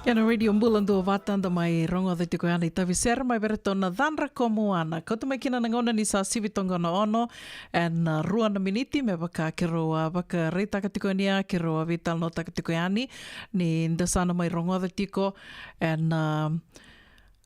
Yana radio Bula Duavata da mai rongo de tiko ana I tavisera mai vera tona dhanra komo ana. Kota mai kina nangona ni sa sivitonga na ono and rua na miniti me waka keroa waka reitaka tiko ania keroa vital no taka tiko ani ni ndasana mai rongo de tiko and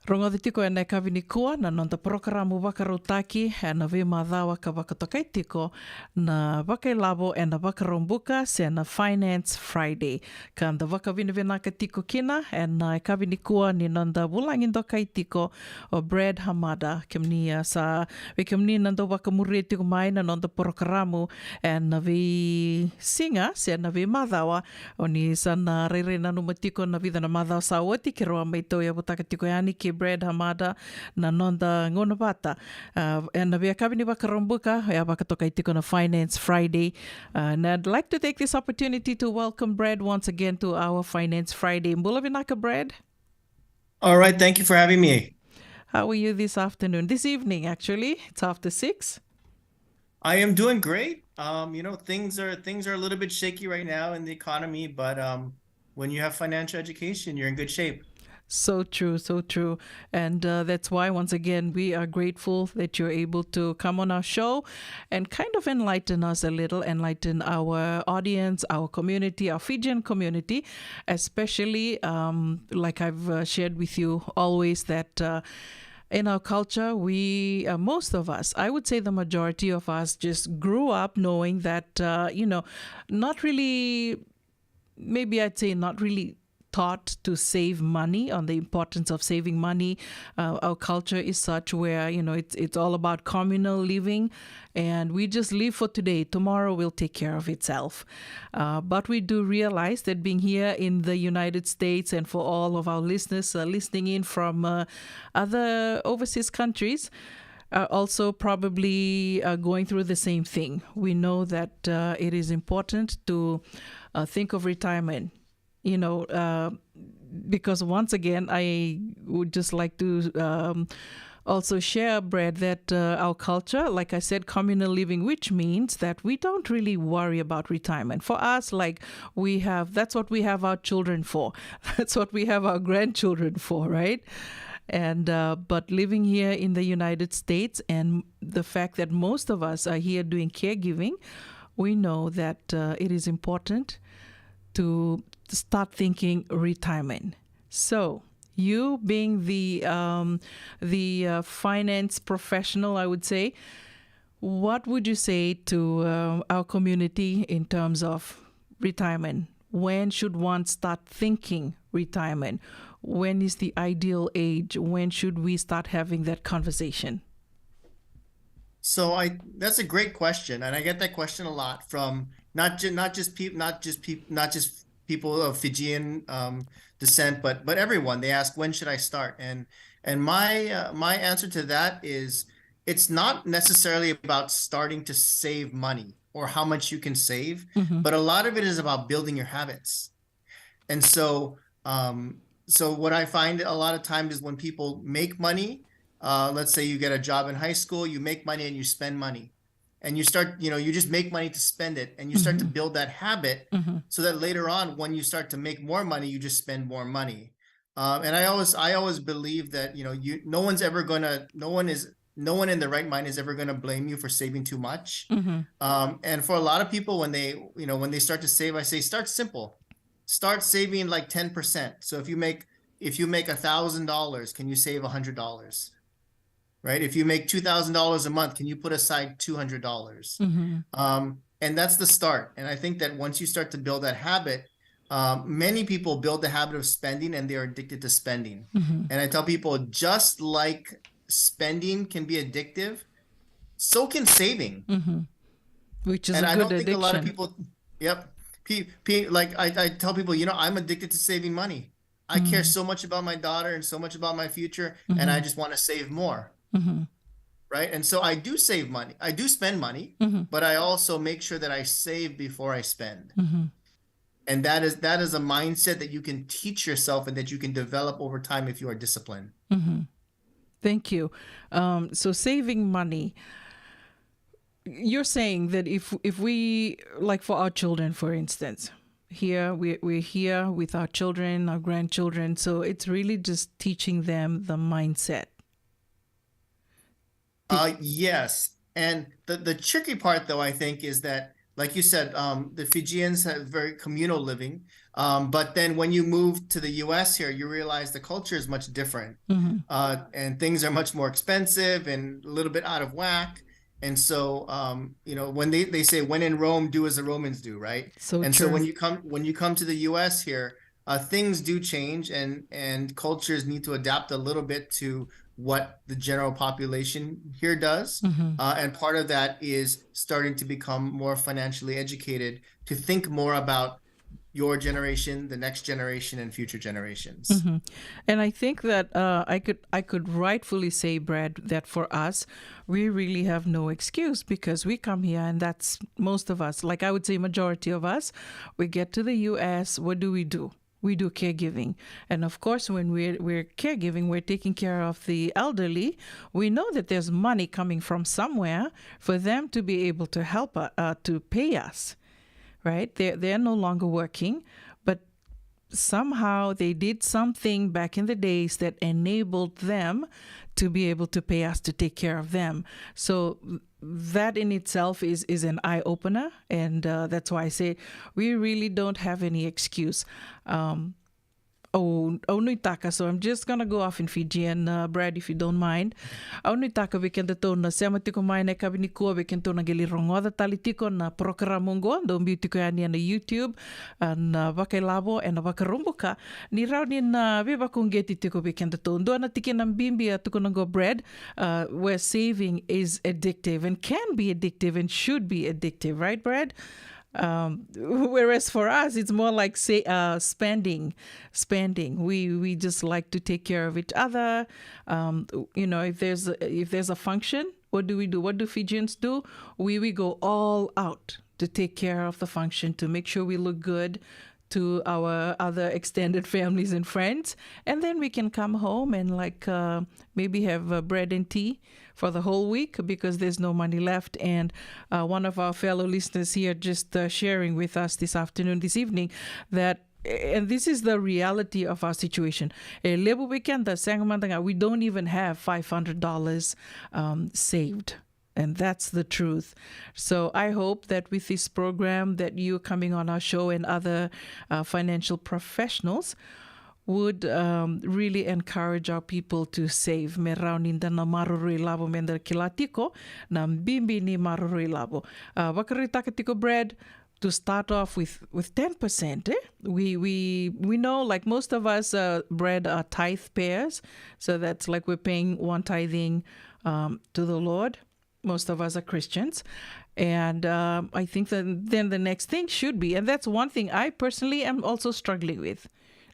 Rongothi tiko e nei kawini kua na nonta programo wakarotaki e na we madhawa ka wakatokai tiko na wakailavo e na wakarombuka se na Finance Friday. Ka nda wakavinawinaka tiko kina e na e kawini kua ni nonta wulangindo kai tiko o Brad Hamada. Kemnia sa we kemni nanda wakamuri tiko mai na nonta programo e na we singa se na we madhawa o ni sana rere na numatiko na vida na madhawa sa wati ke roa mai tau ia wutaka tiko yani ke Brad Hamada na nonda ngona Vata. And we are coming wakarombuka ya wakatoka itiko na Finance Friday. And I'd like to take this opportunity to welcome Brad once again to our Finance Friday. Bula Duavata, Brad. All right, thank you for having me. How are you this afternoon? This evening, actually. It's after 6. I am doing great. Things are a little bit shaky right now in the economy, but when you have financial education, you're in good shape. So true, so true. And that's why, once again, we are grateful that you're able to come on our show and kind of enlighten us a little, enlighten our audience, our community, our Fijian community, especially like I've shared with you always that in our culture, we, most of us, I would say the majority of us just grew up knowing that, not really, maybe I'd say not really taught to save money, on the importance of saving money. Our culture is such where, it's all about communal living and we just live for today. Tomorrow will take care of itself. But we do realize that being here in the United States and for all of our listeners listening in from other overseas countries, are also probably going through the same thing. We know that it is important to think of retirement. Because once again, I would just like to also share, Brad, that our culture, like I said, communal living, which means that we don't really worry about retirement. For us, that's what we have our children for. That's what we have our grandchildren for, right? And but living here in the United States and the fact that most of us are here doing caregiving, we know that it is important to start thinking retirement. So you being the finance professional, I would say, what would you say to our community in terms of retirement? When should one start thinking retirement? When is the ideal age? When should we start having that conversation? So that's a great question, and I get that question a lot from not just people of Fijian descent, but everyone. They ask, when should I start? And my answer to that is, it's not necessarily about starting to save money or how much you can save, but a lot of it is about building your habits. And so what I find a lot of times is when people make money, let's say you get a job in high school, you make money and you spend money. And you start, you just make money to spend it, and you start to build that habit so that later on, when you start to make more money, you just spend more money. And I always believe that, no one in their right mind is ever going to blame you for saving too much. And for a lot of people, when they start to save, I say, start simple. Start saving like 10%. So if you make $1,000, can you save $100? Right? If you make $2,000 a month, can you put aside $200? And that's the start. And I think that once you start to build that habit, many people build the habit of spending and they are addicted to spending. And I tell people, just like spending can be addictive, so can saving. Which is and a I good don't think addiction. a lot of people, like I tell people, I'm addicted to saving money. I care so much about my daughter and so much about my future, and I just want to save more. Right? And so I do save money. I do spend money, but I also make sure that I save before I spend. And that is a mindset that you can teach yourself and that you can develop over time if you are disciplined. Thank you. So saving money, you're saying that if we, like for our children, for instance, here we're here with our children, our grandchildren, so it's really just teaching them the mindset. Yes. And the tricky part, though, I think, is that, like you said, the Fijians have very communal living. But then when you move to the US here, you realize the culture is much different. And things are much more expensive and a little bit out of whack. And so, when they say when in Rome, do as the Romans do, right? So And true. so when you come to the US here, things do change, and cultures need to adapt a little bit to what the general population here does. And part of that is starting to become more financially educated, to think more about your generation, the next generation, and future generations. And I think that I could rightfully say, Brad, that for us, we really have no excuse because we come here, and that's most of us. Like I would say, majority of us, we get to the U.S. What do? We do caregiving, and of course, when we're caregiving, we're taking care of the elderly. We know that there's money coming from somewhere for them to be able to help to pay us, right? They're no longer working, but somehow they did something back in the days that enabled them to be able to pay us to take care of them. So that in itself is an eye opener, and that's why I say we really don't have any excuse. Nui taka, so I'm just gonna go off in Fijian, Brad, if you don't mind. Nui taka weekend to na sema tiko mai na kabini kua weekend to na geli rongoda tali tiko na programa do mbi tiko yani na YouTube na wakailabo and na wakarumbuka ni rauni na viva kungeti tiko weekend to ndo na tiki na mbimbi tuko na go Brad, where saving is addictive and can be addictive and should be addictive, right, Brad? Whereas for us, it's more like spending. We just like to take care of each other. If there's a function, what do we do? What do Fijians do? We go all out to take care of the function, to make sure we look good to our other extended families and friends, and then we can come home and maybe have bread and tea for the whole week because there's no money left. And one of our fellow listeners here just sharing with us this evening, that and this is the reality of our situation. Lebu weekend, we don't even have $500 saved. And that's the truth. So I hope that with this program that you coming on our show and other financial professionals would really encourage our people to save. Me rauninda na marurui labo menda kilatiko na mbimbi ni marurui labo. Wakaritaka tiko Brad, to start off with 10%. We know, like most of us, Brad, are tithe payers. So that's like we're paying one tithing to the Lord. Most of us are Christians. And I think that then the next thing should be, and that's one thing I personally am also struggling with.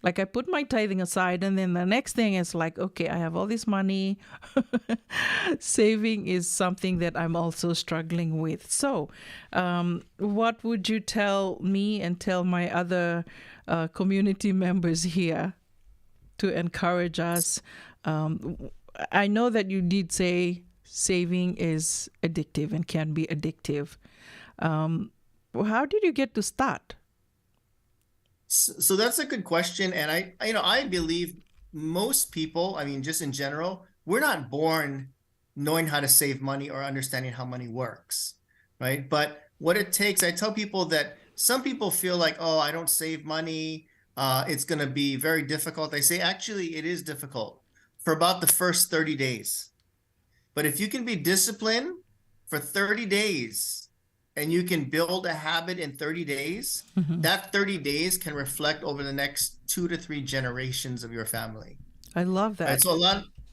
Like I put my tithing aside, and then the next thing is like, okay, I have all this money. Saving is something that I'm also struggling with. So what would you tell me and tell my other community members here to encourage us? I know that you did say saving is addictive and can be addictive. How did you get to start? So that's a good question. And I believe most people, I mean, just in general, we're not born knowing how to save money or understanding how money works, right? But what it takes, I tell people that some people feel like, oh, I don't save money. It's going to be very difficult. I say, actually, it is difficult for about the first 30 days. But if you can be disciplined for 30 days and you can build a habit in 30 days, that 30 days can reflect over the next 2 to 3 generations of your family. I love that.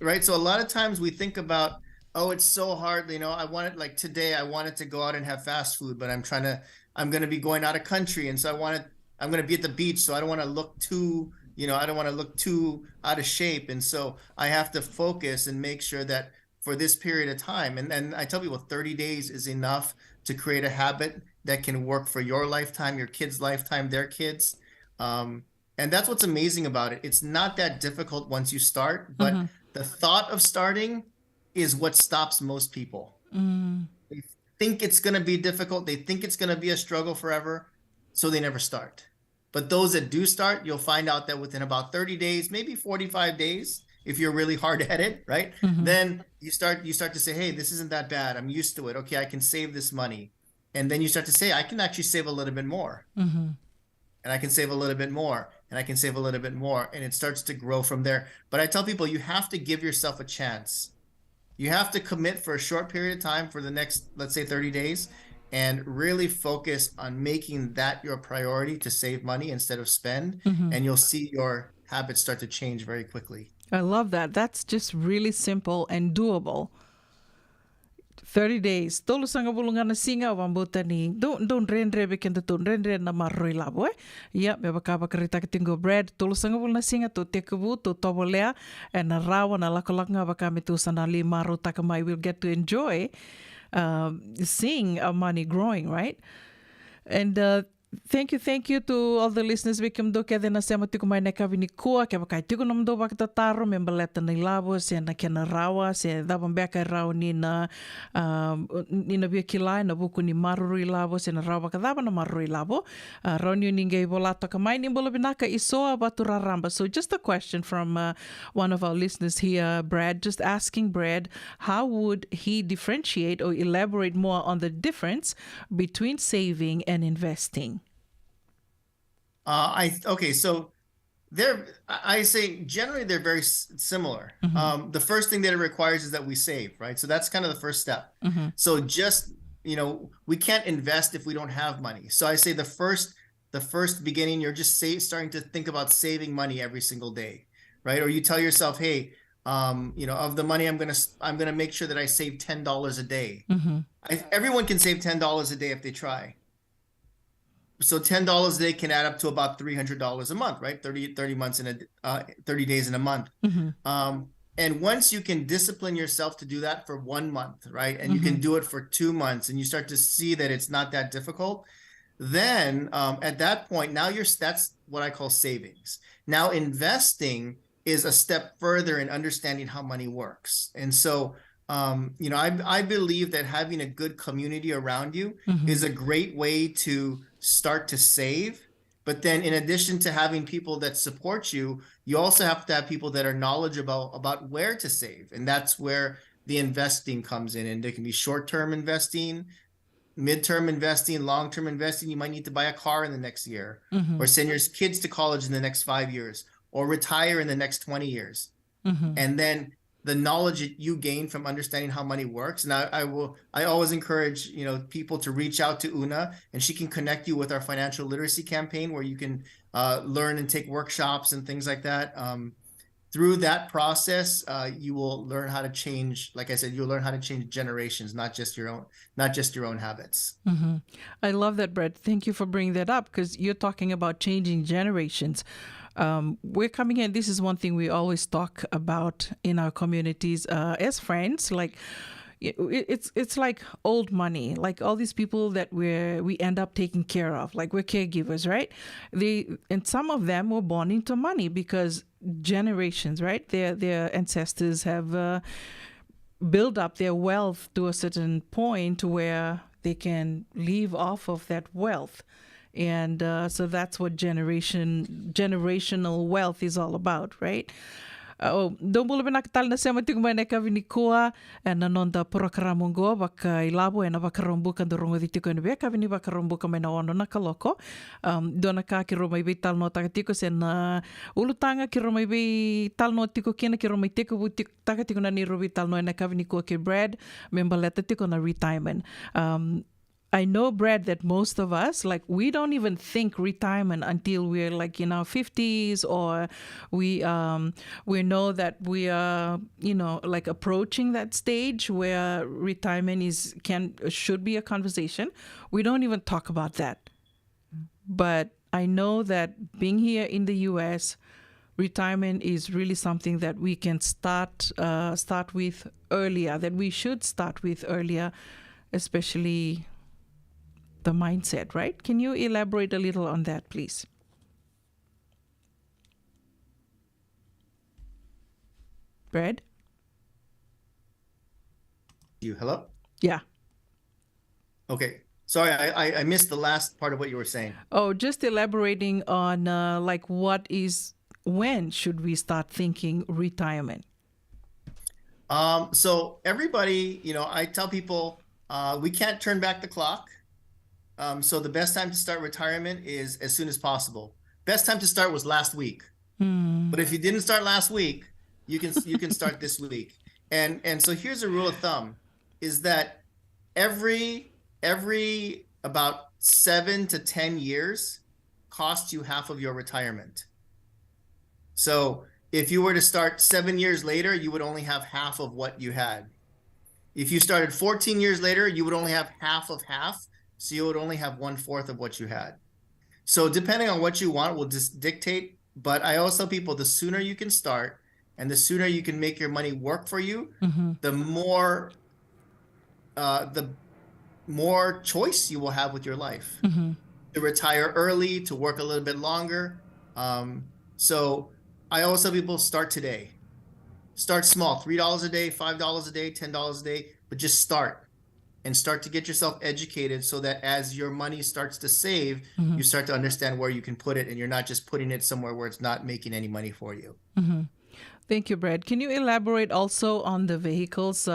Right? So a lot of times we think about, oh, it's so hard. I wanted, like today, I wanted to go out and have fast food, but I'm going to be going out of country. And so I'm going to be at the beach. So I don't want to look too, I don't want to look too out of shape. And so I have to focus and make sure that for this period of time. And I tell people 30 days is enough to create a habit that can work for your lifetime, your kids' lifetime, their kids. And that's what's amazing about it. It's not that difficult once you start, but the thought of starting is what stops most people. They think it's going to be difficult. They think it's going to be a struggle forever, so they never start. But those that do start, you'll find out that within about 30 days, maybe 45 days, if you're really hard at it, right? Then you start to say, hey, this isn't that bad. I'm used to it. Okay, I can save this money. And then you start to say, I can actually save a little bit more. and I can save a little bit more, and I can save a little bit more, and it starts to grow from there. But I tell people, you have to give yourself a chance. You have to commit for a short period of time for the next, let's say 30 days, and really focus on making that your priority to save money instead of spend. And you'll see your habits start to change very quickly. I love that. That's just really simple and doable. 30 days. Tolu sanga bulungan na singa wambuta ni. Don't rendre beken to rendre na marroi labo eh. Ya me bakaba karita ketingo bread. Tolu sanga bulungan na singa to tekubu to tobolea and na rawa na lakolanga bakami tu sana li maru takamai will get to enjoy seeing our money growing, right? And thank you to all the listeners. Bikim do kaya na sema tiku mai na kavini kua kaya bakai tiku nam do bakita taro membaleta na ilabo se na kena rawa se dabang beka rawa ni na bia kilai na buku ni maruru ilabo se na rawa kadaba na maruru ilabo rawa ni ninge ibolato kamai ni bola binaka isoa batura ramba. So just a question from one of our listeners here, Brad, just asking Brad, how would he differentiate or elaborate more on the difference between saving and investing? Okay, so I say generally they're very similar. The first thing that it requires is that we save, right? So that's kind of the first step. So just, we can't invest if we don't have money. So I say the first beginning, you're just starting to think about saving money every single day, right? Or you tell yourself, hey, of the money I'm gonna make sure that I save $10 a day. Everyone can save $10 a day if they try. So $10 a day can add up to about $300 a month, right? 30 days in a month. And once you can discipline yourself to do that for 1 month, right? And you can do it for 2 months, and you start to see that it's not that difficult, then at that point, now that's what I call savings. Now investing is a step further in understanding how money works. And so I believe that having a good community around you is a great way to start to save. But then in addition to having people that support you, you also have to have people that are knowledgeable about where to save. And that's where the investing comes in. And there can be short-term investing, mid-term investing, long-term investing. You might need to buy a car in the next year, or send your kids to college in the next 5 years, or retire in the next 20 years. And then the knowledge that you gain from understanding how money works. And I always encourage, people to reach out to Una, and she can connect you with our financial literacy campaign, where you can learn and take workshops and things like that. Through that process, you will learn how to change, like I said, you'll learn how to change generations, not just your own habits. I love that, Brett. Thank you for bringing that up, because you're talking about changing generations. We're coming in. This is one thing we always talk about in our communities as friends. Like it's like old money. Like all these people that we end up taking care of. Like we're caregivers, right? And some of them were born into money because generations, right? Their ancestors have built up their wealth to a certain point where they can live off of that wealth. And so that's what generational wealth is all about, right? Don't bula binaktal na sema tiku mai neka vinikua na nonda programungo baka ilabo na baka rombuka dorongo ditiko na beka vini baka rombuka mai na ono na kaloko. Dona ka ki romai be tal no takatiko sen ulutanga ki romai be tal no tiko kena ki romai tiko butik takatiko na ni robi tal no na ka vinikua ki Brad membaleta tiko na retirement. I know, Brad, that most of us, like, we don't even think retirement until we're like in our 50s, or we know that we are, like approaching that stage where retirement should be a conversation. We don't even talk about that. But I know that being here in the U.S., retirement is really something that we can start with earlier, that we should start with earlier, especially the mindset, right? Can you elaborate a little on that, please? Brad? Hello? Yeah. Okay. Sorry, I missed the last part of what you were saying. Oh, just elaborating on when should we start thinking retirement? So everybody, I tell people we can't turn back the clock. So the best time to start retirement is as soon as possible. Best time to start was last week. But if you didn't start last week, you can start this week. And so here's a rule of thumb is that every about 7 to 10 years costs you half of your retirement. So if you were to start 7 years later, you would only have half of what you had. If you started 14 years later, you would only have half of half. So you would only have 1/4 of what you had. So depending on what you want will just dictate. But I always tell people the sooner you can start and the sooner you can make your money work for you, the more choice you will have with your life. To retire early, to work a little bit longer. So I always tell people start today. Start small, $3 a day, $5 a day, $10 a day, but just start and start to get yourself educated so that as your money starts to save, you start to understand where you can put it and you're not just putting it somewhere where it's not making any money for you. Thank you, Brad. Can you elaborate also on the vehicles?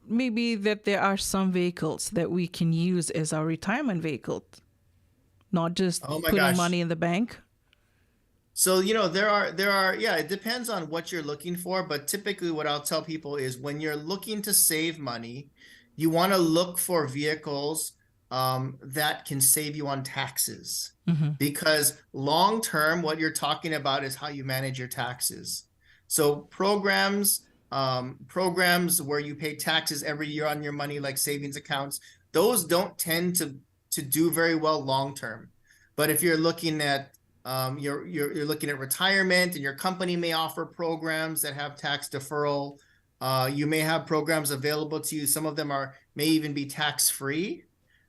Maybe that there are some vehicles that we can use as our retirement vehicle, not just putting money in the bank. So, there are, yeah, it depends on what you're looking for. But typically what I'll tell people is when you're looking to save money, you want to look for vehicles that can save you on taxes. Because long term, what you're talking about is how you manage your taxes. So programs where you pay taxes every year on your money, like savings accounts, those don't tend to do very well long term. But if you're looking at you're looking at retirement and your company may offer programs that have tax deferral. You may have programs available to you. Some of them may even be tax free,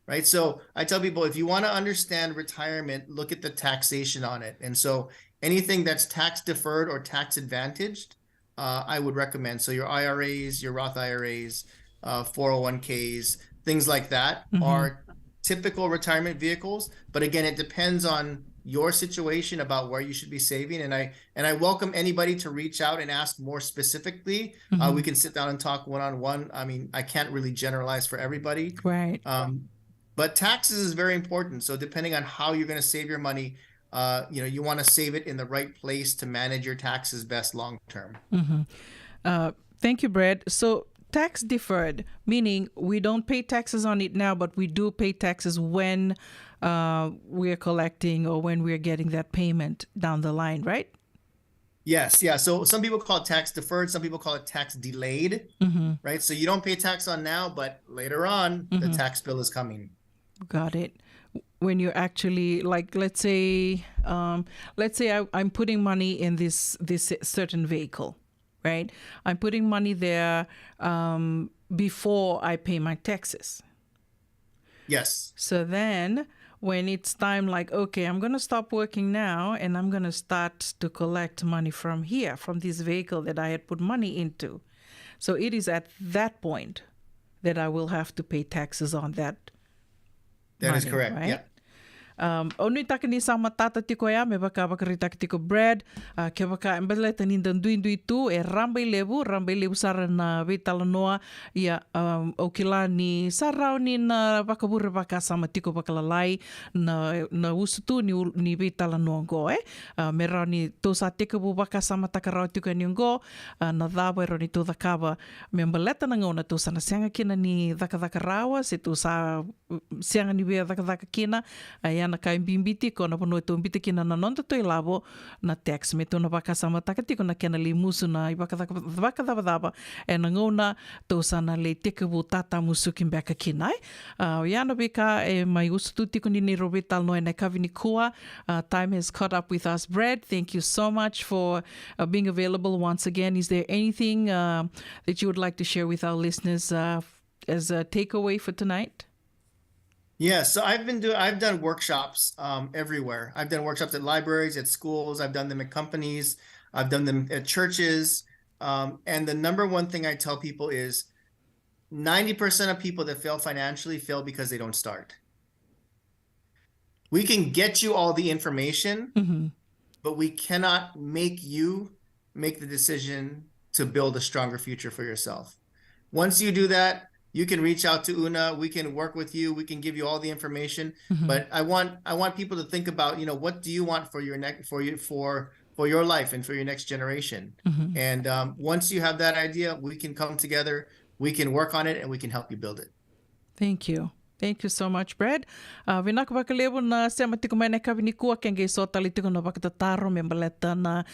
right? So I tell people if you want to understand retirement, look at the taxation on it. And so anything that's tax deferred or tax advantaged, I would recommend. So your IRAs, your Roth IRAs, 401ks, things like that are typical retirement vehicles. But again, it depends on your situation about where you should be saving. And I welcome anybody to reach out and ask more specifically. We can sit down and talk one-on-one. I mean, I can't really generalize for everybody. Right. But taxes is very important. So depending on how you're going to save your money, you want to save it in the right place to manage your taxes best long term. Thank you, Brad. So tax deferred, meaning we don't pay taxes on it now, but we do pay taxes when we're collecting or when we're getting that payment down the line, right? Yes. Yeah. So some people call it tax deferred. Some people call it tax delayed, right? So you don't pay tax on now, but later on, the tax bill is coming. Got it. When you're actually like, let's say I'm putting money in this certain vehicle, right? I'm putting money there before I pay my taxes. Yes. So then when it's time like, okay, I'm going to stop working now and I'm going to start to collect money from here, from this vehicle that I had put money into. So it is at that point that I will have to pay taxes on that. That money, is correct. right? Yeah. Onui taka ni sa matata tiko ya me baka bakarita tiko Brad ke baka embele tanin dan dui tu e rambai lebu sara na vitala noa ia okila ni sarau ni na bakabura baka sama tiko bakalalai na usutu ni vitala noa go me rau ni to sa tiko bu baka sama takarau tiko ni go na dawa ro ni to dakava me embeleta na ngona to sana sianga kina ni daka rawa se to sa sianga ni be daka kina na kai bimbiti ko na pono to bimbiti kina na nonta to ilabo na tax me to na baka sama takati ko na kena li musu na i baka dava e na ngona to sana le teke bu tata musu kin baka kinai yana beka e mai usu tiko ni robetal no na kavini kua. Time has caught up with us. Brad, thank you so much for being available once again. Is there anything that you would like to share with our listeners as a takeaway for tonight? Yeah, so I've done workshops everywhere. I've done workshops at libraries, at schools. I've done them at companies. I've done them at churches. And the number one thing I tell people is 90% of people that fail financially fail because they don't start. We can get you all the information, but we cannot make you make the decision to build a stronger future for yourself. Once you do that, you can reach out to Una. We can work with you. We can give you all the information. But I want people to think about, what do you want for your for your life and for your next generation. And once you have that idea, we can come together, we can work on it, and we can help you build it. Thank you. Thank you so much, Brad. Vinaka bakalebu na sema tiku mai ne kawini kua kenge so tali tiku na wakatataro me maleta na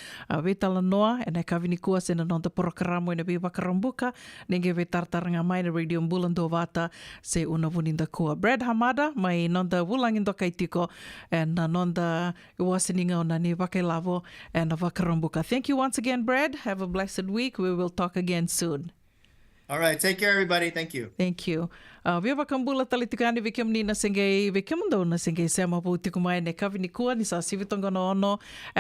wetala noa e ne kawini kua se na nonta programo ina bi wakarambuka nenge we tartaranga mai na radio Bula Duavata se una vuninda kua. Brad Hamada mai nonda wulangindo kai tiko e na nonda iwasininga o na ni wakailavo e na wakarambuka. Thank you once again, Brad. Have a blessed week. We will talk again soon. All right. Take care, everybody. Thank you. Thank you. Via wakambula talitikani vikimni na sengei vikimdo na sengei sema po tikumai ne kawini kua ni sa sivitonga na ono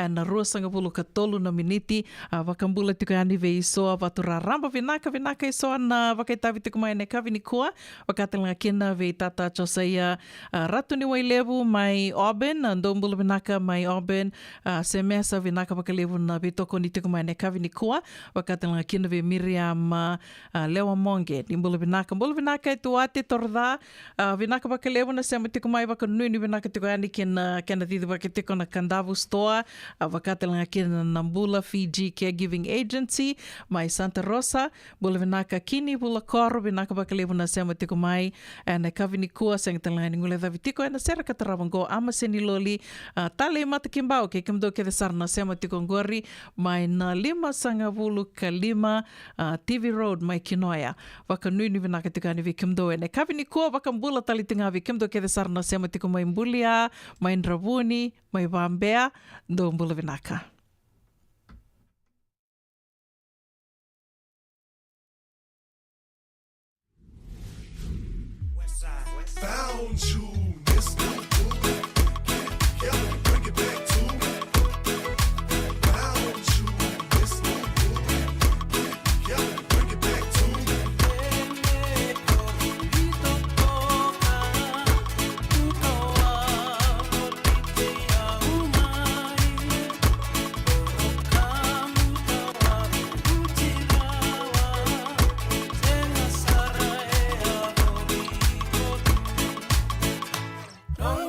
na rua sanga pulu katolu na miniti wakambula tikani ve isoa watura ramba vinaka isoa na wakaitavi tikumai ne kawini kua wakatelanga kina ve tata chosaia ratu ni wailevu mai oben ndombula vinaka mai oben se mesa vinaka wakalevu na vitoko ni tikumai ne kawini kua wakatelanga kina ve Miriam lewa monge ni mbula vinaka tuat te torda vinaka bakalevu na sema tiko mai baka nui ni vinaka tiko ani kena didi baka tiko na Kandavu store vakatelanga kena na Bula Fiji Caregiving Agency mai Santa Rosa bula vinaka kini bula koro vinaka bakalevu na sema tiko mai na kawini kua sengatalanga ni ngule davi tiko na sera katarawango ama seni loli tale mata kimbao ke kimdo ke desar na sema tiko ngori mai na 5.5 TV Road mai Kinoia waka nui ni vinaka tiko ani vi kimdo ne kawini kua wakambula talitinga vi kimdo ke desar na sema tiko mai Mbulia mai Ndravuni mai Vambea ndo mbula vinaka. Found you, Mr. Yeah, bring it back to me. Found you, Mr. Yeah, bring it back to me. Don't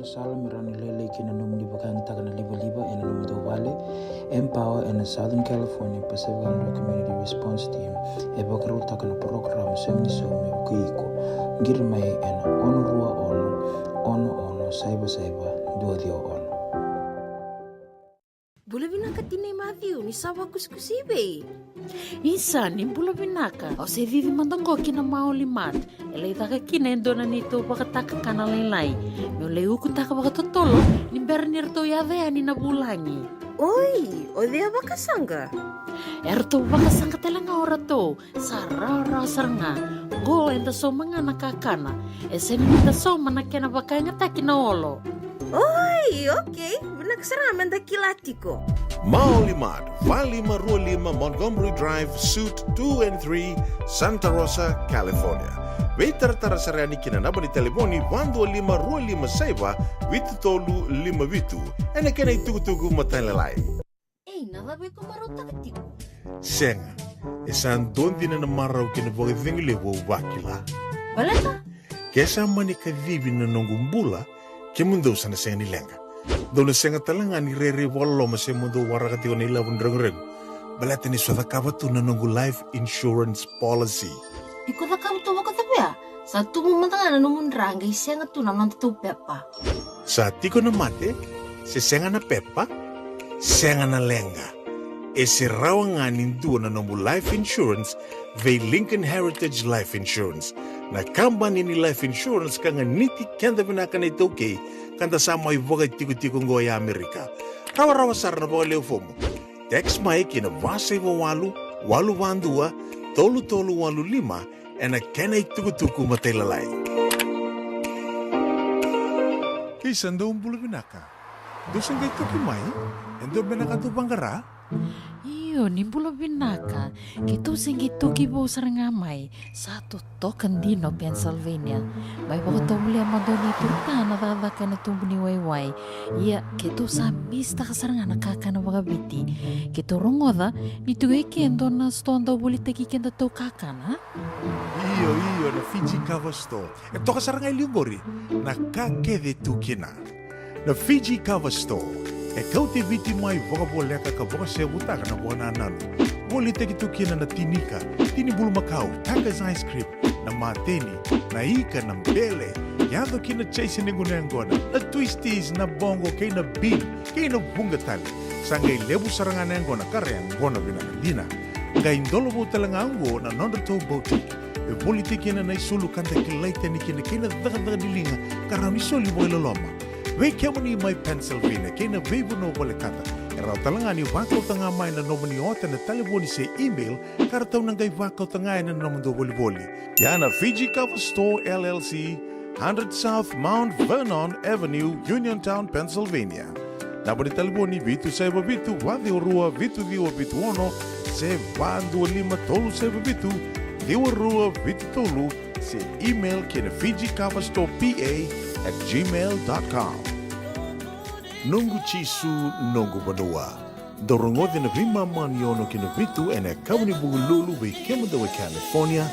Sala Mirani Lele Kina Numni Bakang Takana Liba Liba and Numdo Valley, Empower and Southern California Pacific Community Response Team, Ebakaru Takana program Semniso Mekuiko, Girmay and Onurua Ono Saiba Duadio Ono. Bula vinaka tinay Matthew, ni sawa kuskusibe. Isa ni bula vinaka, o se vivi mandongo kina maoli mat. Ele itaka kina endona nito pakataka kana lailai. Yo leu kutaka pakatotolo, ni bernirto yadea ni nabulangi. Oi, o dea bakasanga. Erto bakasanga telanga orato, sarara saranga. Go enda so mga nakakana. Eseni nita so manakena bakanga takina olo. Oi, okay. Nakasaraman da kilatiko. Maulimad, Valima Rualima, Montgomery Drive, Suite 2 and 3, Santa Rosa, California. Veitartara sarani kina nabani telefoni 125 Rualima Saiba, Vitu Tolu Lima Vitu, and again I tugu matalalai. Ei, nada be kumarota katiko. Senga, esan dondi na marau kina voga vingile wo wakila. Baleta? Kesa mani ka vivi na nongumbula, ke mundo sana senga ni lenga. Dona senga talanga ni rere walo mase mundo warakati o nila wundrang. Baleta ni swada kabatu na nongu life insurance policy. Iko na kamu wako tapia. Sa tumu matanga na numundrang isenga tu na nantu pepa. Sa tiko na mate, se senga na pepa, senga na lenga. E se rawa nga nindu na nongu life insurance ve Lincoln Heritage Life Insurance. Na kambani ni life insurance ka nga niti kenda vinaka na itoke kanda sama ivoga tiko ngo ya Amerika. Rawa sar na boga leo fomo. Text mai kina vase walu vandua, tolu walu lima, and a kena tuku matelalai. Isando bula vinaka. Dosen kay tuki mai, endo benaka tu bangara. Iyo, ni bula vinaka. Kito singi toki bo sarangamay. Sa totokan dino, Pennsylvania. May pagkatumuli ang madoni turta na dadaka na tumbuni wayway. Iya, kito sa mista kasaranga nakakana bagabiti. Kito rongoda, nitugay kendo na stonda bulita kikenda to kakana. Iyo, na Fiji Cover Store. Ito kasaranga ilingori, nakakede tukina. Na Fiji Cover Store. E Kauti viti mai voka boleka ka voka se butaka na bona nanu. Boli teki tukina na tinika, tini bulu makau, Taka's ice cream, na mateni, na ika na mbele. Yado kina chase ningu ngona, na twisties na bongo kay na bean, kay na bungatali. Sangay lebu saranga ngona kare ngona binakandina. Ngay indolo bo talangango na nondato boutique. E boli teki na isulu kanta kilaita ni kina daga dilinga karami soli boy loloma. Wei kemani mai Pennsylvania, kena veibu no bolekata. Era talanga ni wakau tanga mai na nomani ota na telefoni se email, kara tau nangai wakau tanga na nomando boli. Yana Fiji Cover Store LLC, 100 South Mount Vernon Avenue, Uniontown, Pennsylvania. Nabani telefoni vitu saiba vitu, wadio rua vitu diwa vitu ono, se vandu lima tolu saiba vitu, diwa rua vitu tolu, se email kena Fiji Cover Store PA@gmail.com. Nungu chisu nungu banua. Dorongode na vima maniono kina vitu ene kawani bugululu we kemandawe California.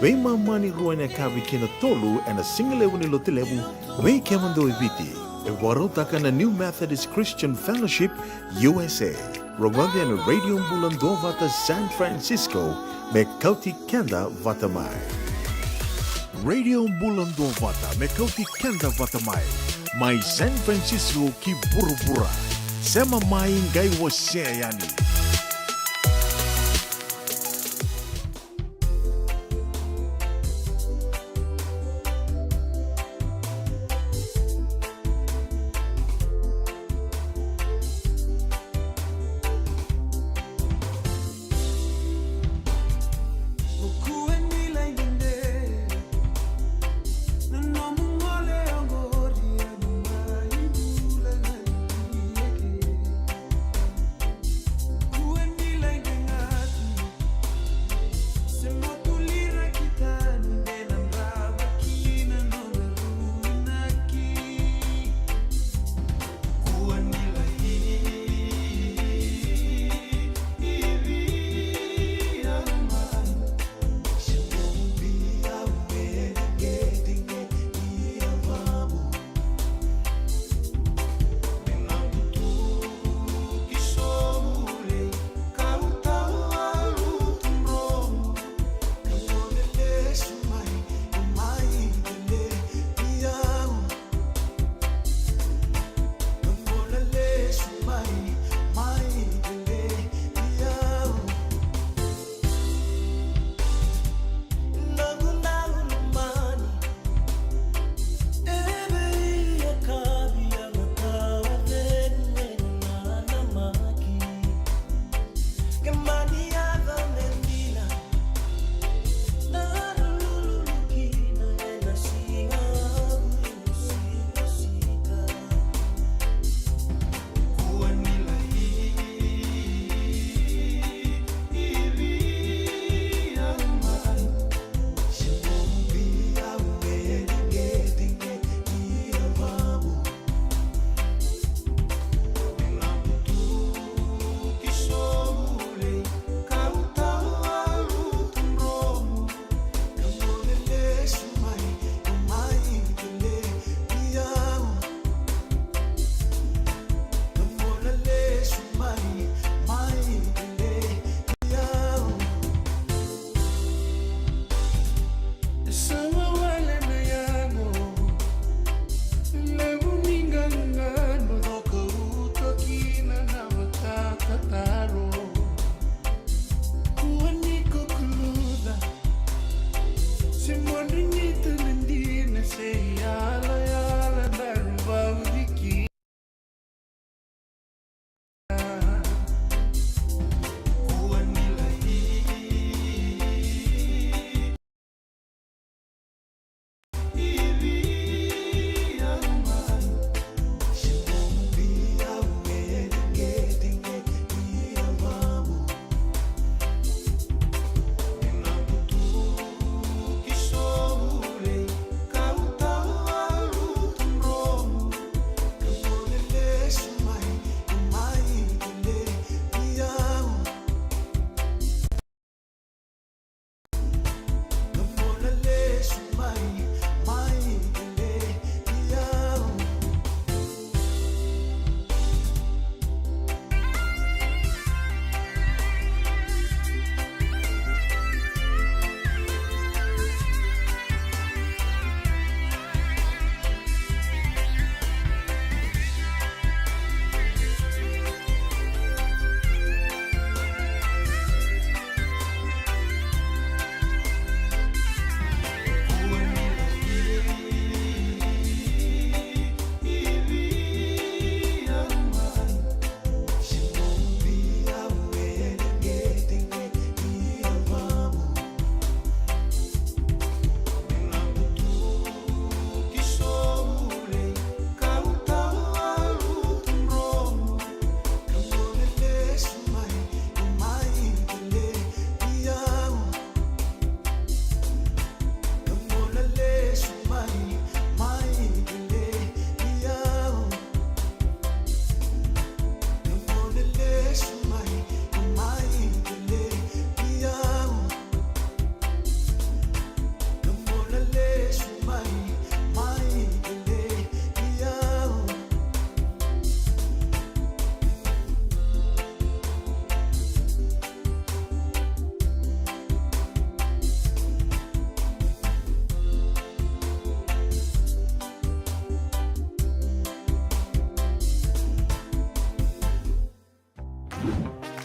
Vima mani rua ene kawi kina tolu ene singalewu ni lotilewu we kemandawe viti. E warotaka na New Methodist Christian Fellowship USA. Rongode ene Radio Bula Duavata San Francisco me Kauti Keda Vata mai. Radio Bula Duavata me Kauti Keda Vata mai San Francisco ki burubura. Sema mai ngai wose yani.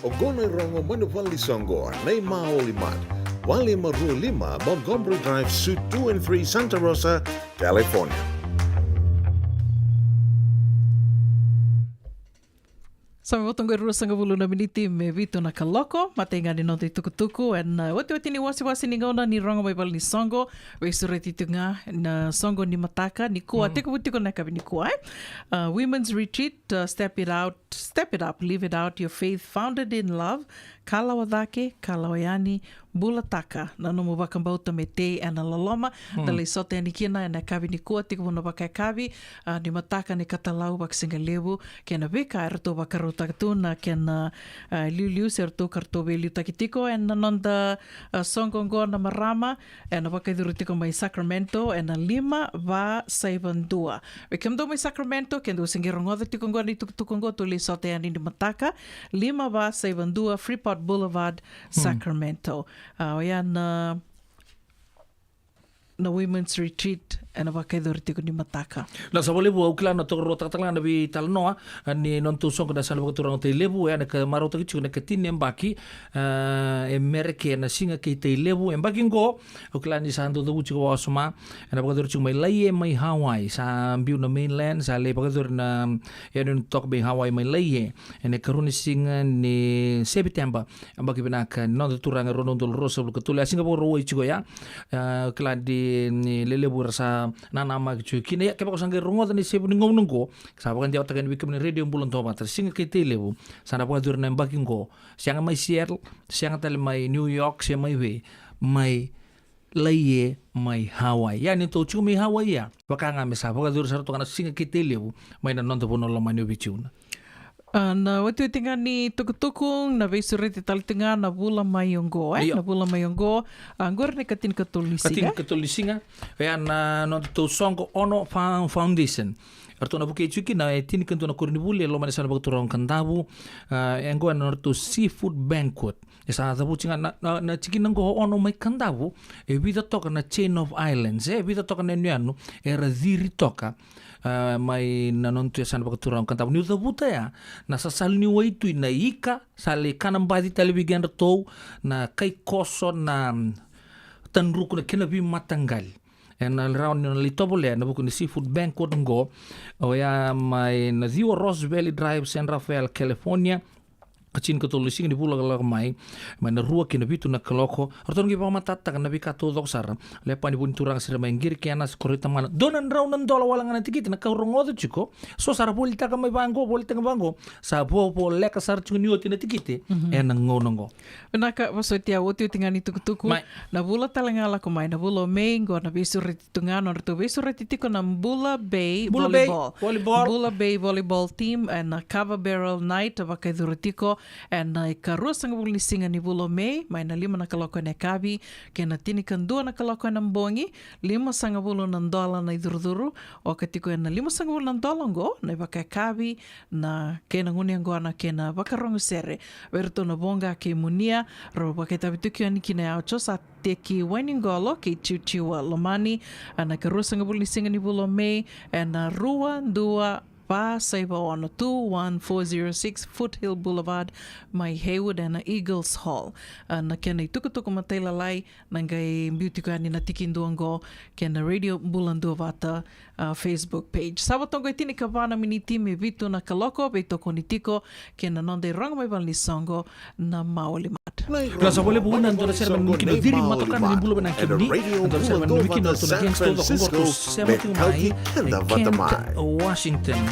o gono rongo manupal Lisongo, nei Maolimat, Wali Maru 5, Montgomery Drive, Suite 2 and 3, Santa Rosa, California. Sa me watonga rua sanga vulu na miniti me vitu na kaloko, mate ngani no te tukutuku, and wati ni wasi ni ngauna ni rongo mai bal ni songo, weisure titunga na songo ni mataka, ni kua, teko wutiko na kabi ni kua, Women's Retreat, step it up, live it out, your faith founded in love, kalawa dake, kalawa yani, bula taka, na no mo wakambauta me te ana laloma, na le sote ani kina na kabi ni kua, teko wana waka kabi, ni mataka ni katalau wak singa lewu, kena weka erato wakaru takatuna, kena liu se erato karto liu takitiko, and nonda songongo na marama, and wakaiduru tiko mai Sacramento, and 572. We kemdo mai Sacramento, kendo singirongo tiko ngo ni tukutukongo to le sote ani ni mataka, 572 Freeport Boulevard, Sacramento. Yan na Women's Retreat ana wakaidor tiko ni mataka. La sa lebu au kila na to rota tala na bi tal noa ni non tu song da sa lebu turang te lebu ana ka maro ta kichu na katine mbaki America na singa ke te lebu mbaki ngo au kila ni sa ndo do uchi wa soma ana ba dur chu mai lai mai Hawaii sa biu na mainland sa le ba dur na no tok be Hawaii mai lai ene karuni singa ni September mbaki bina ka non turang ro non dol rosa bu tula singa bo ro ichi go ya kila di ni lelebu rasa nana ma chu kine ya ke ba sange rongo ni sebu ni ngong ngo sa ba kan dia takan bi kemne radio Bula Duavata singa ke te lebu sana ba dur na mbaki ngo sianga mai Seattle sianga tale mai New York se mai we mai laie mai Hawaii ya ni to chu mai Hawaii ya wakanga me sa ba dur sa to kana singa ke te lebu mai na non to bono lo mai no bichuna. Na watu tinga ni tukutukung na veisure te talitinga na Bula Mayongo, na Bula Mayongo, ngor ne katin katolisinga. Katin katolisinga, ya na no to songo ono foundation. Arto na buke chuki na tin kanto na kurni lo man sa na bagturong kandabu, ngo na to seafood banquet. Isa da buchinga na chiki nango ono mai kandabu, e vida toka na chain of islands, vida toka na nyano, era diri toka. Mai na non tu sana pagturang kanta ni buta ya na sasal ni waitu na ika sale kanam badi televigen to na kai koso na tanruku na kinabi matanggal en round na litobole na buku ni seafood banquet ngo o ya mai na Dio Ross Valley Drive San Rafael California kacin katolisinga di Bula mai mana rua kina bitu na kaloko orton gi pama tata kana bi kato dok sar lepa ni bunturang sira maingir kiana skorita mana donan raunan dola walanga tikit na kaurongo do chiko so sara bolita ka mai bango bolita ka bango sa bo leka sar chiko ni otina tikite en ngonongo naka wasotia wotu tingani tukutuku na Bula talangala ko mai na Bula mengo na bisuriti tungano to bisuriti tiko na Bula Bay volleyball team and na cover barrel night avakaidurutiko and na ikarua sanga buli singa ni Bula May mai na 5 na kaloko na kabi kena tinikan 2 na kaloko na mbongi 5 sanga bulu na dola na iduruduru o katiko na 5 sanga bulu na dola ngo na baka kabi na kena nguni ngo na kena baka rongo sere verto na bonga ke munia ro baka tabituki ani kina aucho sa teki wainingolo ke chichiwa lomani na karua sanga buli singa ni Bula May and na rua ndua Pa Saiba on 21406 Foothill Boulevard, mai Haywood and Eagles Hall. Na kena tukutuku matela lai nangai beauty ko ani na tikinduango kena Radio Bula Duavata Facebook page. Sabatongo itini kabana miniti me vitu na kaloko beito konitiko kena nonde rang mai balni songo na maoli mat. Klasa boleh bukan antara serban mungkin diri matokan di Bula Benang kini antara serban mungkin antara gens to kongor to seventy mai Kent Washington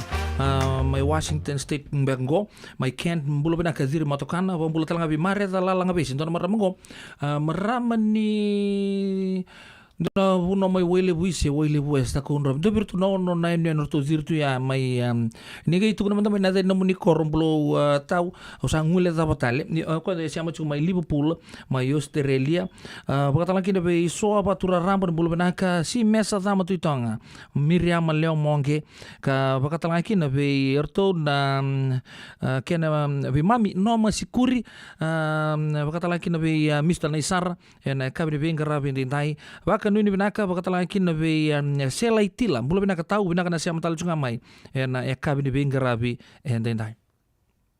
mai Washington State Bengo mai Kent Bula Benang kadiri matokan apa Bula Telang abi mare dalang abi sinton maramango meramani na uno mai wele buise wele buesta kunro do birtu no na no to zirtu ya mai niga itu kuna mai nada no muni koromlo tau o sangule da batale ko de siamo chu mai Liverpool mai Australia bakatala kina be so abatura rambo Bula Benaka si mesa da matu tonga Miriam Leo Monge ka bakatala kina be erto na kena be mami no masikuri bakatala kina be Mr Naisar na kabine be ngara be ndai kanu ni binaka bakatala kin be selai tila Bula Benaka tau binaka na siam tal chunga mai na eka bini bengarabi and then dai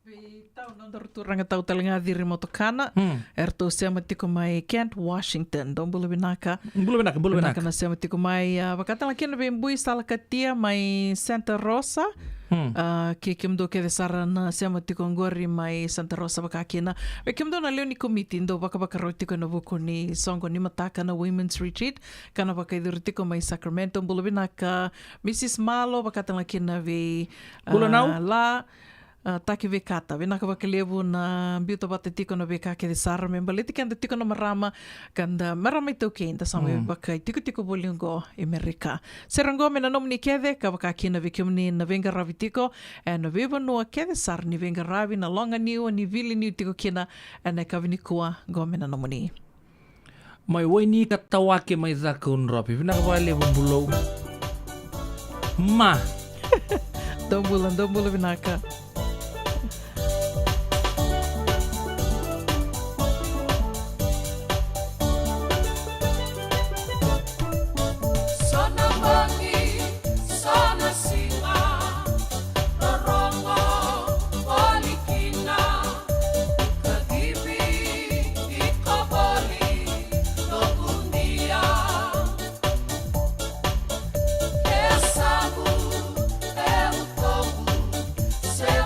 be tau no Turanga tau talinga diri motokana. Erto sea matiko mai Kent, Washington. Don bula binaka. Bula binaka. Na sea matiko mai wakatala kina bembui salakatia mai Santa Rosa. Ke kimdo ke desara na sea matiko ngori mai Santa Rosa wakakina. We kimdo na leo ni komiti ndo waka rotiko na vuko ni songo ni mataka na Women's Retreat. Kana waka idurutiko mai Sacramento. Bula binaka Mrs. Malo wakatala kina vi Bula nau? la take ve kata. Ve naka wakalevu na Bula Duavata tiko na ve kake de sara memba. Leti kanda tiko na marama. Kanda marama i tau keinda sama waka i tiko bolingo Amerika. Serango me na nomu ni kede ka wakaki na ve kiumni na venga ravi tiko. E na ve vanua kede sara ni venga ravi na longa niu ni vili niu tiko kina. E na ka vini kua go me na nomu ni. Mai waini ka tawake mai zaka unropi. Vina ka wale bulau. Ma. Dombula vinaka. Essa é o fogo, seu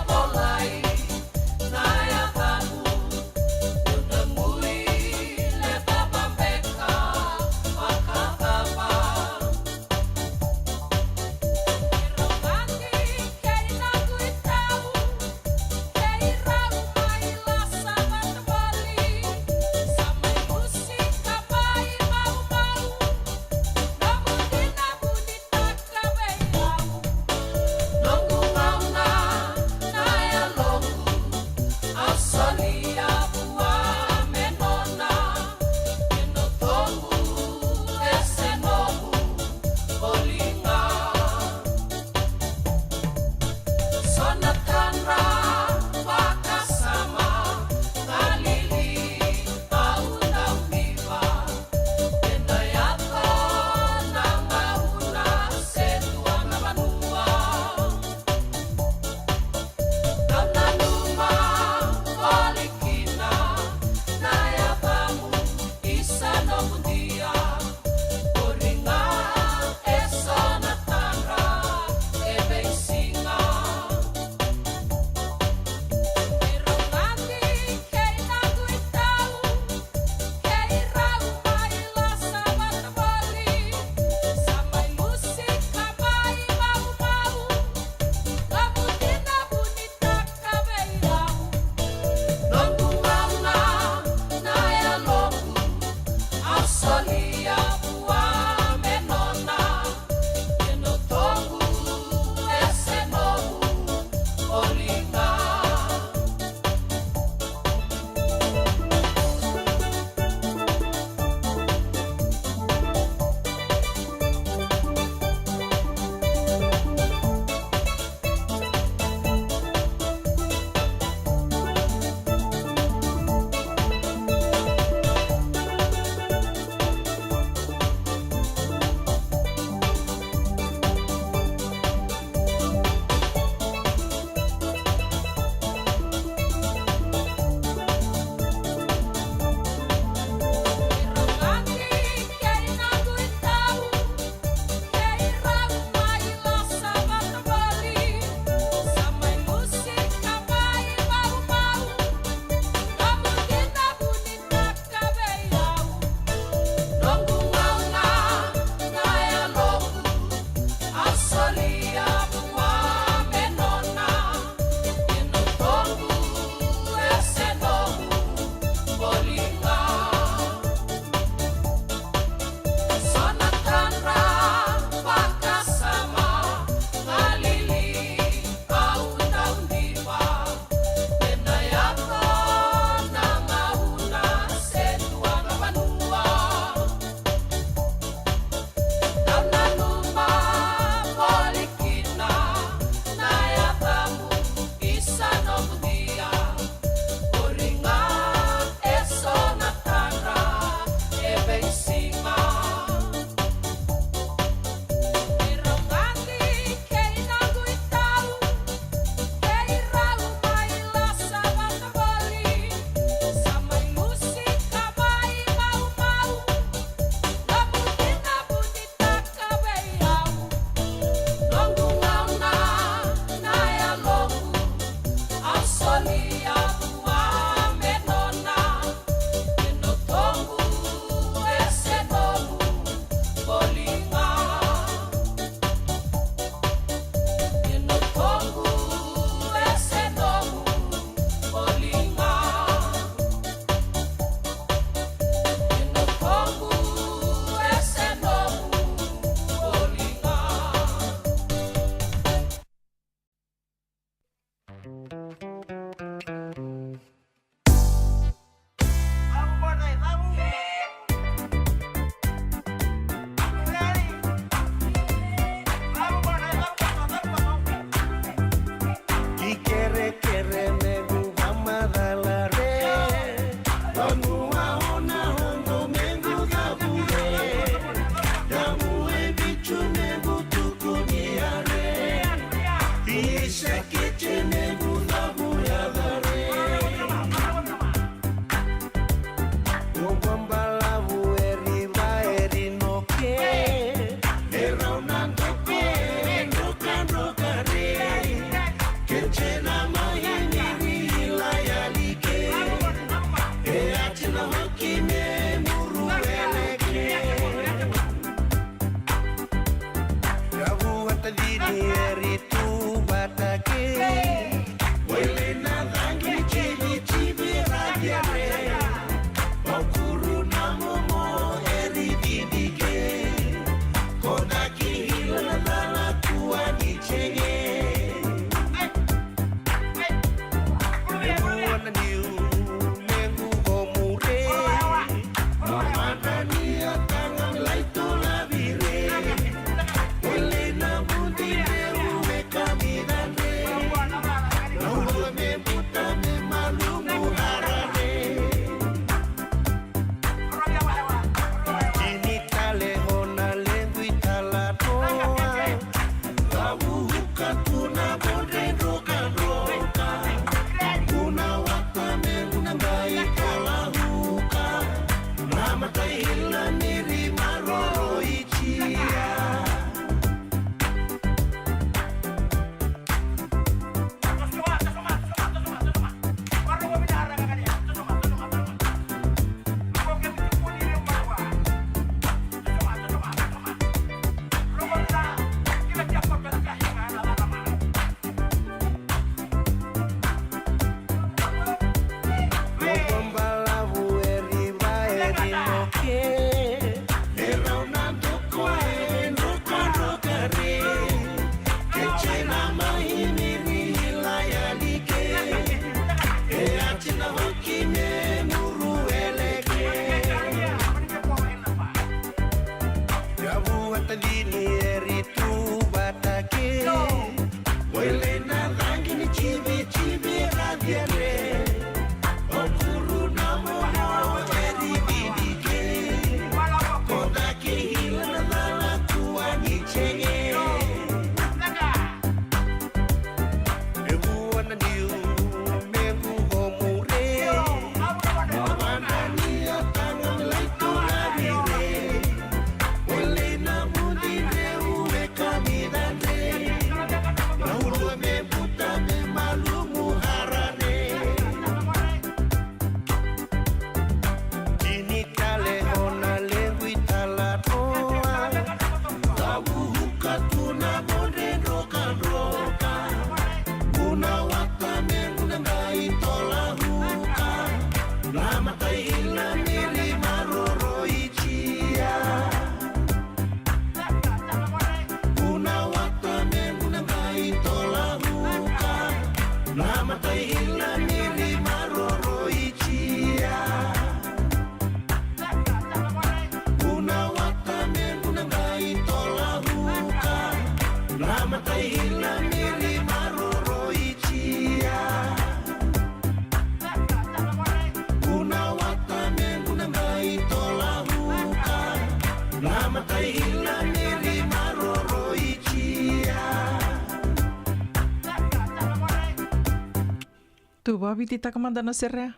Tu babi ti takamanda na serya.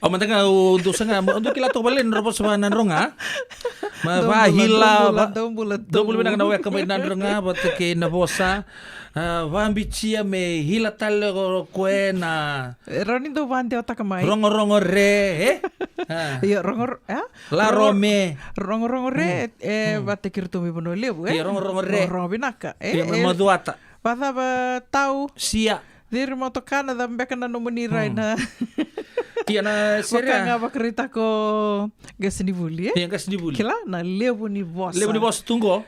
Matanga untuk sanga untuk kila to balen ro sa nanronga. Mahila ba. 20 binang na wek kamay nanronga bat ke na bosa. Vambichia me hila tal kuena. Roni do vande o takamai. Rongo re. Yo rongo La rome. Rongo re bate kirtu mi bono lebu Rongo re. Rongo binaka. Bula Duavata. Vata ba tau. Sia. Diri mo to kana da mbeka na numuni na. Iya na seria. Baka nga bakarita ko gasini buli. Iya gasini buli. Kila na lebu ni boss. Lebu ni boss tunggo.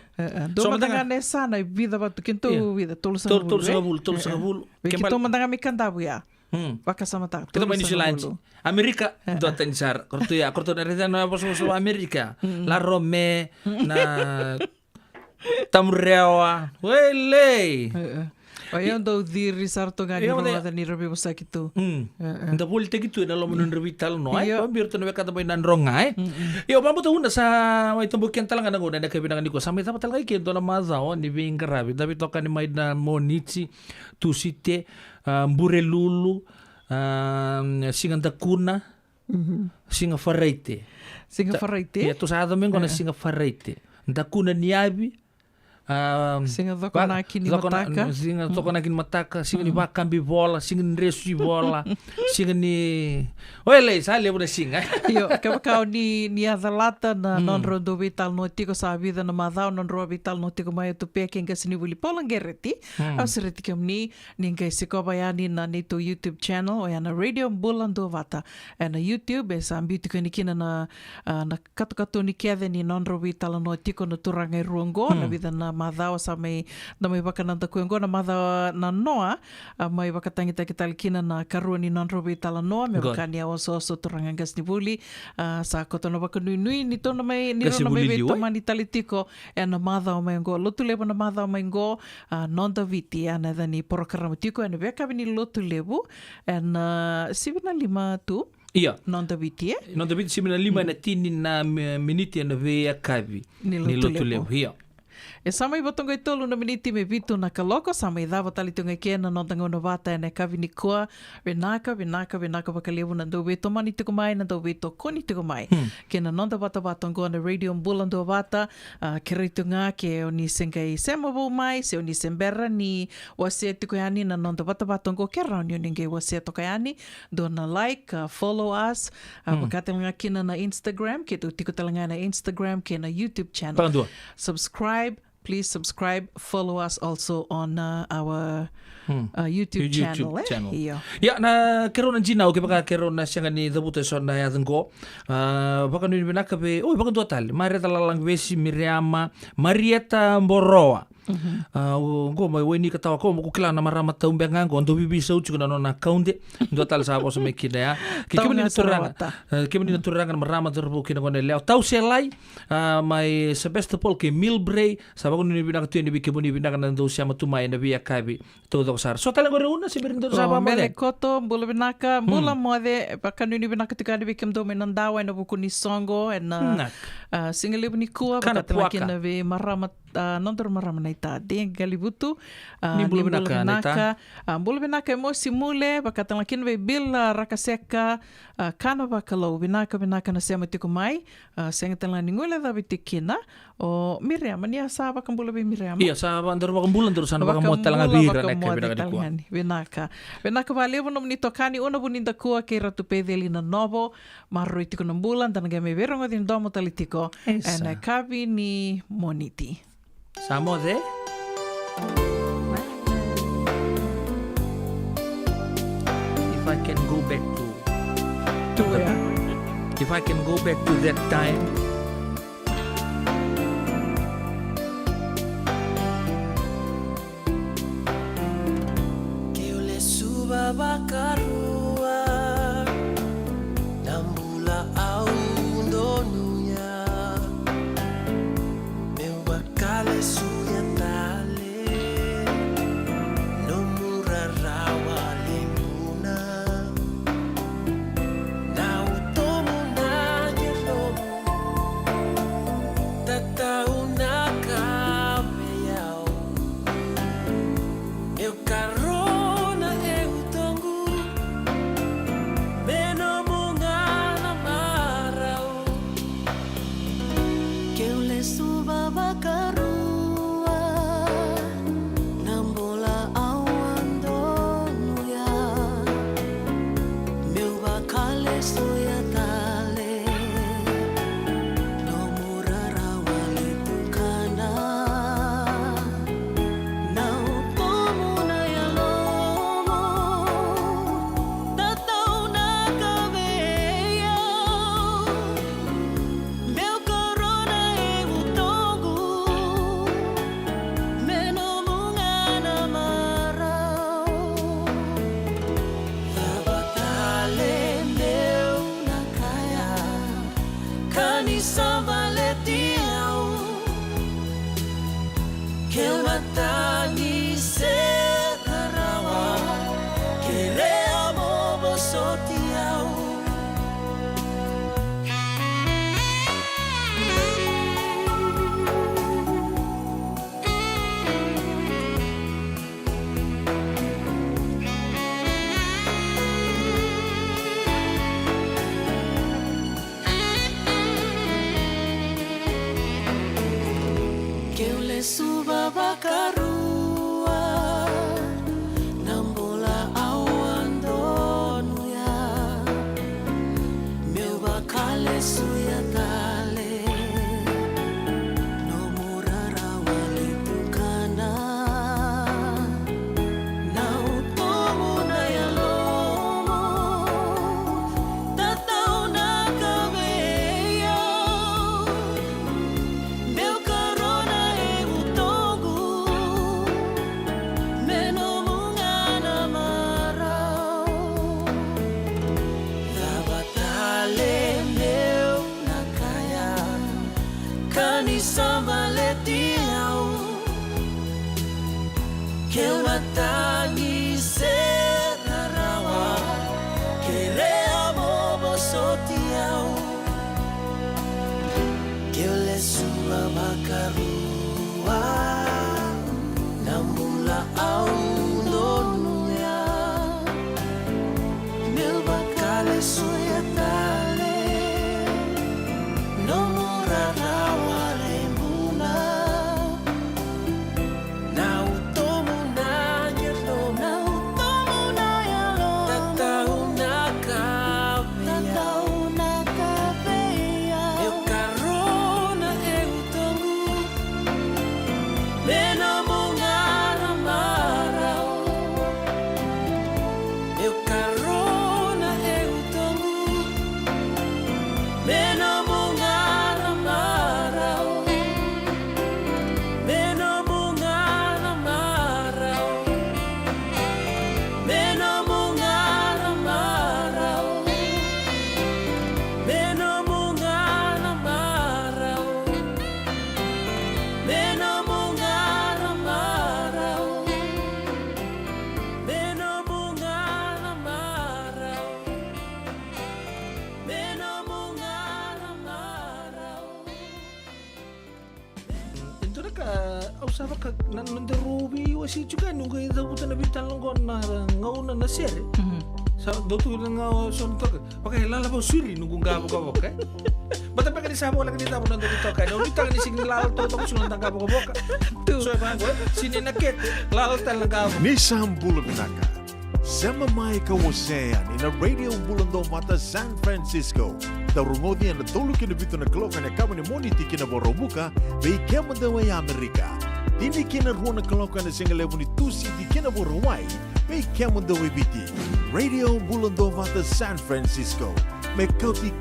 Do matanga nesa na vida ba tu kinto vida tolu sa bul. Tolu sa bul. Kinto matanga mi kandabu ya. Baka sama ta. Kita main Islandi. Amerika do tensar. Korto na reda na boss Amerika. La Rome na Tamrewa. Wele. Ayun daw diri sarto nga ni Roma ni Robi bosa kitu. Nda pulte gitu na lo menun revital no ay pambir to na kata bay nanrong ay. Yo mabuto una sa may tumbukian talaga nango na kabinangan ko sa may tapat talaga kito na mazao ni bing karabi tapi to kan may na monici tusite mburelulu singa kuna singa faraite. Singa faraite? Ya to sa adameng ko na singa faraite. Nda kuna niabi singa toko naki ni mataka. Singa toko naki ni mataka. Singa ni bakambi bola. Singa ni resu bola. Singa ni... Oele, sali mo na singa. Yo, kau ni adalata na non-rodo vital no tiko sa vida na madao non-rodo vital no tiko mayo tu peke nga sinibuli polang gereti. Au sereti kam ni nga sikobayani na nito YouTube channel o na Radio Bula Duavata. Na YouTube sa ambiti ko ni kina na katu-katu ni Keda ni non-rodo vital no tiko na turangay ruanggo na vida na madao sa may baka nanda kuenggo na madao na noa may baka tangita kita kina na karuan ni non-rodo vital noa may baka niya oso turangan gas ni buli sa koto na baka nui nito na may niro na may beto manitalitiko na madao may ngo lotu lebo na madao may ngo nonda viti na dani porokaramatiko na beka bini lotu lebo sibina lima tu Iya. Nonda viti Nonda viti sibina lima na tini na miniti na vea kavi ni lotu lebo. Iya. Sama i batonga i tolu na miniti me vitu na kaloko, sama i dawa talitunga kena no tango no vata e kavi ni kua, vinaka baka lewu na ndau veto mani tuku mai, na ndau veto koni tuku mai. Kena nonda vata vatongo na Radio Bula Duavata, ke reitunga ke o ni senga i semabu mai, se o ni sembera ni wase tuku yani na nonda vata vatongo ke rauni o ninge wase toka yani, do na like, follow us, wakatalanga kina na Instagram, ke tu tiku talanga na Instagram, ke na YouTube channel. Subscribe. Please subscribe. Follow us also on our YouTube channel. Iya. Ya na kero na jina o baka kero na siya ni dabuto so na yadan ko. Baka ni binaka be. Oh baka total. Marieta lalang besi Miriama. Marieta Mboroa. Go mai wai ni ka tawa ko mo kila na marama tau benga go ndo bibi sau chuna no na kaunde ndo tal sa boso me kina ya ki kemani na turanga kemani na turanga marama terbu kina gone leo tau se lai mai Sebastopol ke Milbray sa bago ni bina ka tu ni bikebuni bina ka ndo sia matu mai na bia kabi to do sar so tala gore una se bir ndo sa ba mele koto bula binaka mula mode pakanu ni binaka tikani bikem do menandawa na buku ni songo na single ni kua bakatela kina ve marama nontor marama na ita de galibutu ni bula binaka bula binaka mo simule bakatela kina ve bil rakaseka kana bakalo binaka na sema tiku mai sengatela ni ngule da bitikina o Miriam ni asa bakam bula be Miriam iya sa ba ndor bakam bulan terus ana bakam motel ngabira nek binaka di kuah binaka vale bono ni tokani ona buninda kua ke ratu pedeli na novo marro itiko na bulan dan game verongo din domo talitiko and kabi ni moniti samo de if I can go back to where if I can go back to that time bakarua nambula au ndonuya meu bakale suya tale no murarawa lemuna na utomu na yelo tatau na kabeyao eu carro usava ka nanderubi wasi juga nungu ida buta na bitan longo na ngauna na sere. Sa dotu nga son to. Pakai lala ba suri nungu ngabo ka boka. Bata pa ka ni sabo lang dito na dito ka. No dito ni sing lalo to sunan tanga boka boka. So ba go sini naket lalo talaga. Nissan Bula Duavata. Sama mai kawasean in a radio Bula Duavata San Francisco. Darungodi na tolu kina bito na kloka na kama ni moniti kina borobuka bei kema dawa ya Amerika. Tindi kina ruona kloka na singa levo ni tusi di kina borowai bei kema dawa biti. Radio Bula Duavata San Francisco. Me Kauti